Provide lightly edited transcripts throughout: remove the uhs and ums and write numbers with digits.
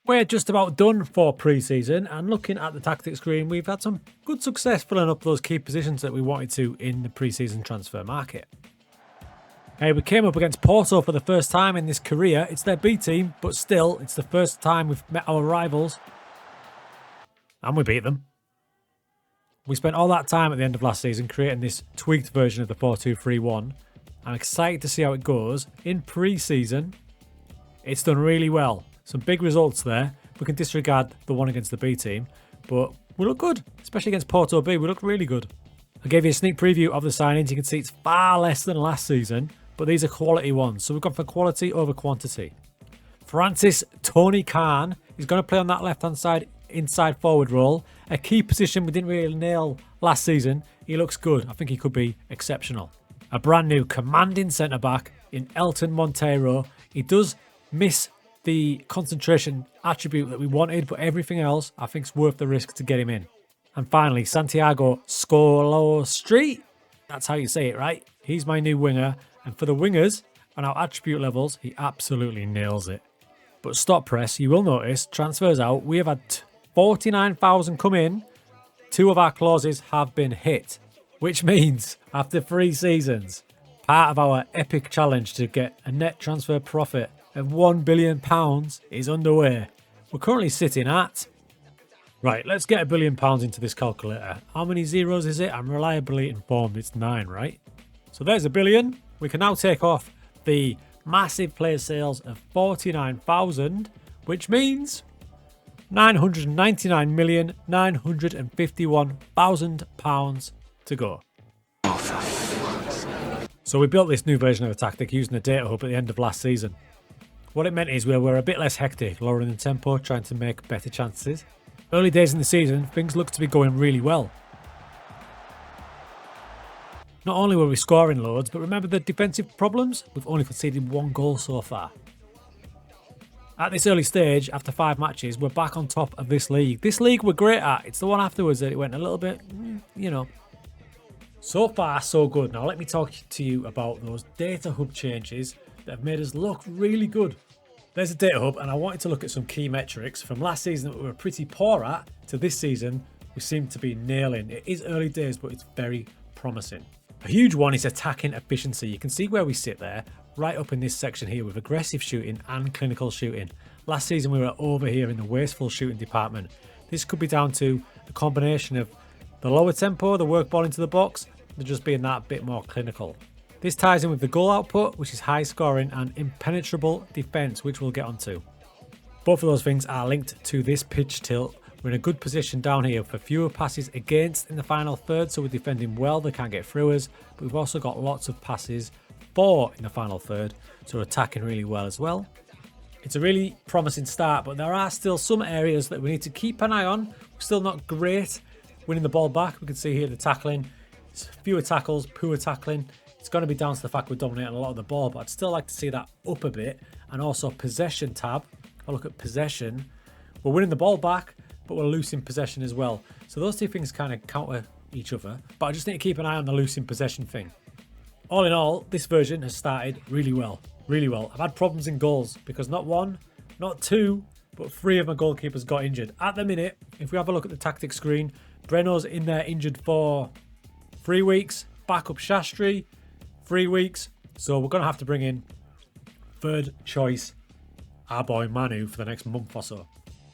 We're just about done for pre-season, and looking at the tactics screen, we've had some good success filling up those key positions that we wanted to in the pre-season transfer market. Hey, we came up against Porto for the first time in this career. It's their B team, but still, it's the first time we've met our rivals. And we beat them. We spent all that time at the end of last season creating this tweaked version of the 4-2-3-1. I'm excited to see how it goes. In pre-season, it's done really well. Some big results there. We can disregard the one against the B team, but we look good, especially against Porto B. We look really good. I gave you a sneak preview of the signings. You can see it's far less than last season, but these are quality ones. So we've gone for quality over quantity. Francis Tony Khan is going to play on that left-hand side inside forward role. A key position we didn't really nail last season. He looks good. I think he could be exceptional. A brand new commanding centre-back in Elton Monteiro. He does miss the concentration attribute that we wanted, but everything else I think is worth the risk to get him in. And finally, Santiago Scolostri. That's how you say it, right? He's my new winger, and for the wingers on our attribute levels, he absolutely nails it. But stop press, you will notice, transfers out. We have had 49,000 come in. 2 of our clauses have been hit, which means after 3 seasons, part of our epic challenge to get a net transfer profit of £1 billion is underway. We're currently sitting at... Right, let's get £1 billion into this calculator. How many zeros is it? I'm reliably informed it's 9, right? So there's £1 billion. We can now take off the massive player sales of 49,000, which means £999,951,000 to go. So we built this new version of the tactic using the data hub at the end of last season. What it meant is we were a bit less hectic, lowering the tempo, trying to make better chances. Early days in the season, things looked to be going really well. Not only were we scoring loads, but remember the defensive problems? We've only conceded 1 goal so far. At this early stage, after 5 matches, we're back on top of this league. This league we're great at. It's the one afterwards that it went a little bit, So far, so good. Now let me talk to you about those data hub changes that have made us look really good. There's a data hub, and I wanted to look at some key metrics from last season that we were pretty poor at to this season we seem to be nailing. It is early days, but it's very promising. A huge one is attacking efficiency. You can see where we sit there, right up in this section here with aggressive shooting and clinical shooting. Last season we were over here in the wasteful shooting department. This could be down to a combination of the lower tempo, the work ball into the box, and just being that bit more clinical. This ties in with the goal output, which is high scoring, and impenetrable defence, which we'll get onto. Both of those things are linked to this pitch tilt. We're in a good position down here for fewer passes against in the final third, so we're defending well, they can't get through us, but we've also got lots of passes for in the final third, so we're attacking really well as well. It's a really promising start, but there are still some areas that we need to keep an eye on. We're still not great winning the ball back. We can see here the tackling. It's fewer tackles, poor tackling. It's going to be down to the fact we're dominating a lot of the ball, but I'd still like to see that up a bit. And also possession tab. If I look at possession, we're winning the ball back, but we're losing possession as well. So those two things kind of counter each other, but I just need to keep an eye on the losing possession thing. All in all, this version has started really well, really well. I've had problems in goals because not 1, not 2, but 3 of my goalkeepers got injured. At the minute, if we have a look at the tactics screen, Breno's in there injured for 3 weeks, backup Shastri, 3 weeks. So we're going to have to bring in third choice, our boy Manu, for the next month or so.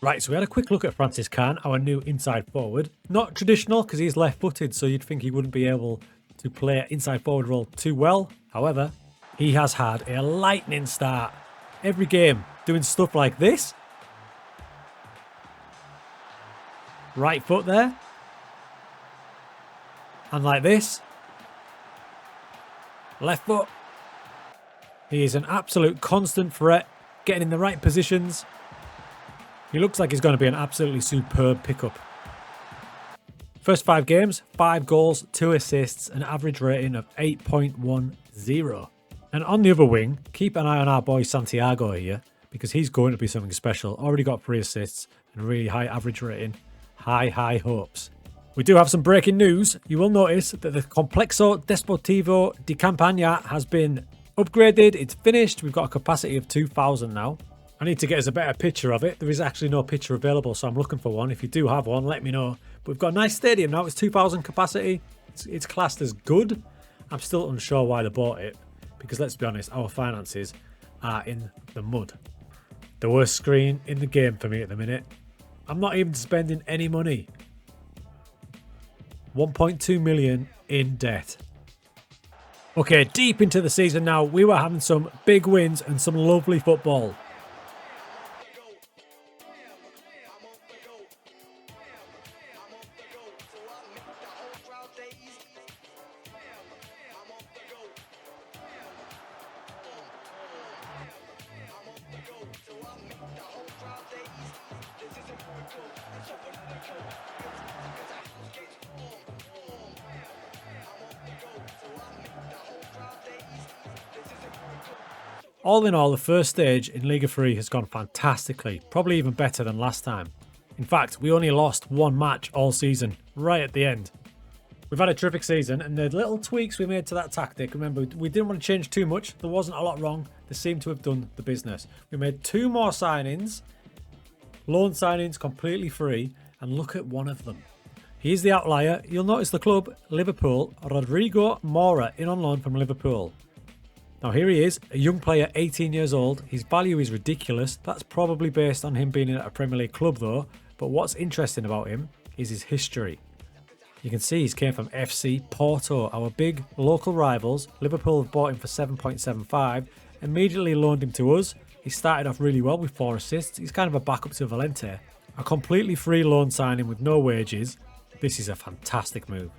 Right, so we had a quick look at Francis Khan, our new inside forward. Not traditional because he's left-footed, so you'd think he wouldn't be able to play an inside forward role too well. However, he has had a lightning start. Every game doing stuff like this. Right foot there. And like this. Left foot. He is an absolute constant threat, getting in the right positions. He looks like he's going to be an absolutely superb pickup. First 5 games, 5 goals, 2 assists, an average rating of 8.10. And on the other wing, keep an eye on our boy Santiago here, because he's going to be something special. Already got 3 assists and a really high average rating. High hopes. We do have some breaking news. You will notice that the Complexo Desportivo de Campaña has been upgraded. It's finished. We've got a capacity of 2,000 now. I need to get us a better picture of it. There is actually no picture available, so I'm looking for one. If you do have one, let me know. But we've got a nice stadium now. It's 2,000 capacity. It's classed as good. I'm still unsure why they bought it, because let's be honest, our finances are in the mud. The worst screen in the game for me at the minute. I'm not even spending any money. 1.2 million in debt. Okay, deep into the season now. We were having some big wins and some lovely football. All in all, the first stage in Liga 3 has gone fantastically, probably even better than last time. In fact, we only lost one match all season, right at the end. We've had a terrific season, and the little tweaks we made to that tactic, remember, we didn't want to change too much, there wasn't a lot wrong, they seem to have done the business. We made 2 more signings, loan signings completely free, and look at one of them. He's the outlier. You'll notice the club, Liverpool, Rodrigo Mora, in on loan from Liverpool. Now here he is, a young player, 18 years old. His value is ridiculous. That's probably based on him being at a Premier League club though. But what's interesting about him is his history. You can see he's came from FC Porto, our big local rivals. Liverpool have bought him for 7.75, immediately loaned him to us. He started off really well with 4 assists. He's kind of a backup to Valente. A completely free loan signing with no wages. This is a fantastic move.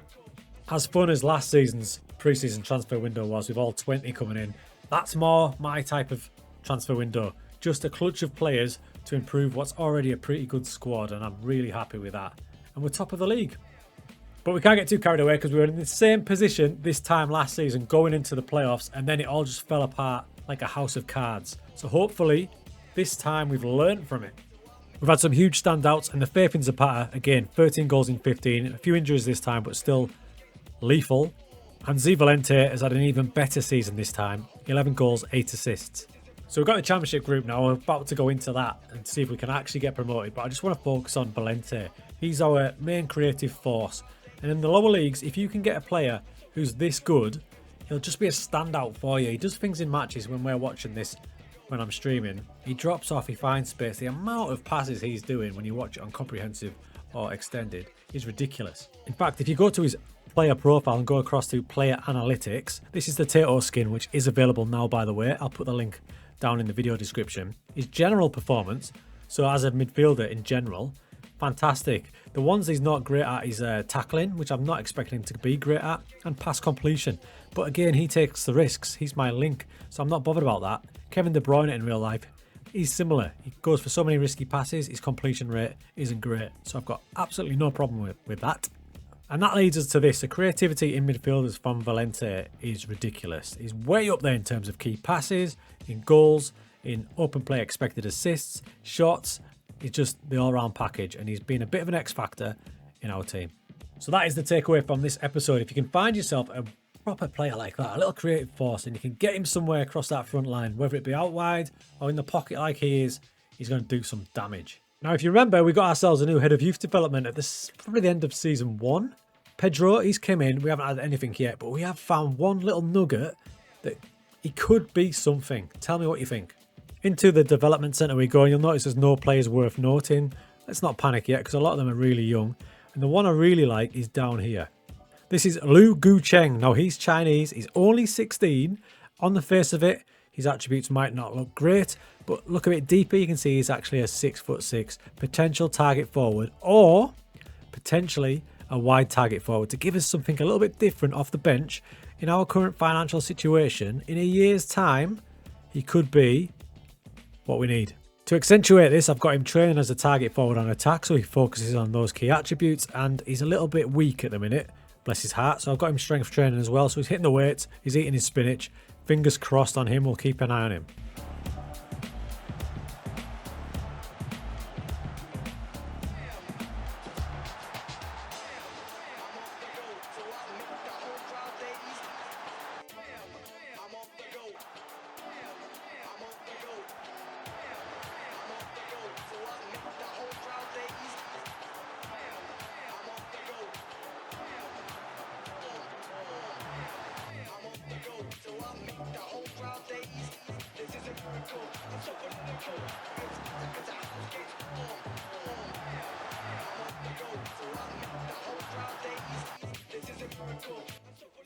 As fun as last season's pre-season transfer window was with all 20 coming in, that's more my type of transfer window. Just a clutch of players to improve what's already a pretty good squad, and I'm really happy with that. And we're top of the league. But we can't get too carried away because we were in the same position this time last season going into the playoffs, and then it all just fell apart like a house of cards. So hopefully this time we've learned from it. We've had some huge standouts, and the faith in Zapata, again, 13 goals in 15, a few injuries this time, but still lethal. And Z Valente has had an even better season this time, 11 goals, 8 assists. So we've got the championship group now, we're about to go into that and see if we can actually get promoted, but I just want to focus on Valente. He's our main creative force, and in the lower leagues, if you can get a player who's this good, he'll just be a standout for you. He does things in matches when we're watching this, when I'm streaming. He drops off, he finds space. The amount of passes he's doing when you watch it on comprehensive or extended is ridiculous. In fact, if you go to his player profile and go across to player analytics, this is the TATO skin, which is available now, by the way. I'll put the link down in the video description. His general performance, so as a midfielder in general, fantastic. The ones he's not great at is tackling, which I'm not expecting him to be great at, and pass completion. But again, he takes the risks. He's my link, so I'm not bothered about that. Kevin De Bruyne in real life, he's similar. He goes for so many risky passes. His completion rate isn't great, so I've got absolutely no problem with that. And that leads us to this. The creativity in midfielders from Valente is ridiculous. He's way up there in terms of key passes, in goals, in open play expected assists, shots. He's just the all-round package, and he's been a bit of an X factor in our team. So that is the takeaway from this episode. If you can find yourself a proper player like that, a little creative force, and you can get him somewhere across that front line, whether it be out wide or in the pocket like he is, he's going to do some damage. Now, if you remember, we got ourselves a new head of youth development at probably the end of season 1. Pedro, he's come in. We haven't had anything yet, but we have found one little nugget that he could be something. Tell me what you think. Into the development centre we go, and you'll notice there's no players worth noting. Let's not panic yet, because a lot of them are really young. And the one I really like is down here. This is Lu Gucheng. Now, he's Chinese. He's only 16. On the face of it, his attributes might not look great, but look a bit deeper, you can see he's actually a 6'6" potential target forward, or potentially a wide target forward to give us something a little bit different off the bench. In our current financial situation, in a year's time, he could be what we need. To accentuate this, I've got him training as a target forward on attack, so he focuses on those key attributes, and he's a little bit weak at the minute, bless his heart, so I've got him strength training as well, so he's hitting the weights, he's eating his spinach. Fingers crossed on him, we'll keep an eye on him.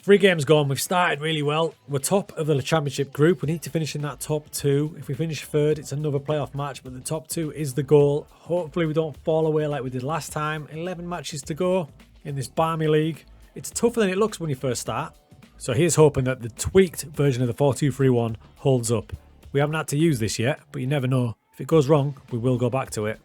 Three games gone, we've started really well. We're top of the championship group. We need to finish in that top two. If we finish third, it's another playoff match, but the top two is the goal. Hopefully we don't fall away like we did last time. 11 matches to go in this balmy league. It's tougher than it looks when you first start. So here's hoping that the tweaked version of the 4-2-3-1 holds up. We haven't had to use this yet, but you never know. If it goes wrong, we will go back to it.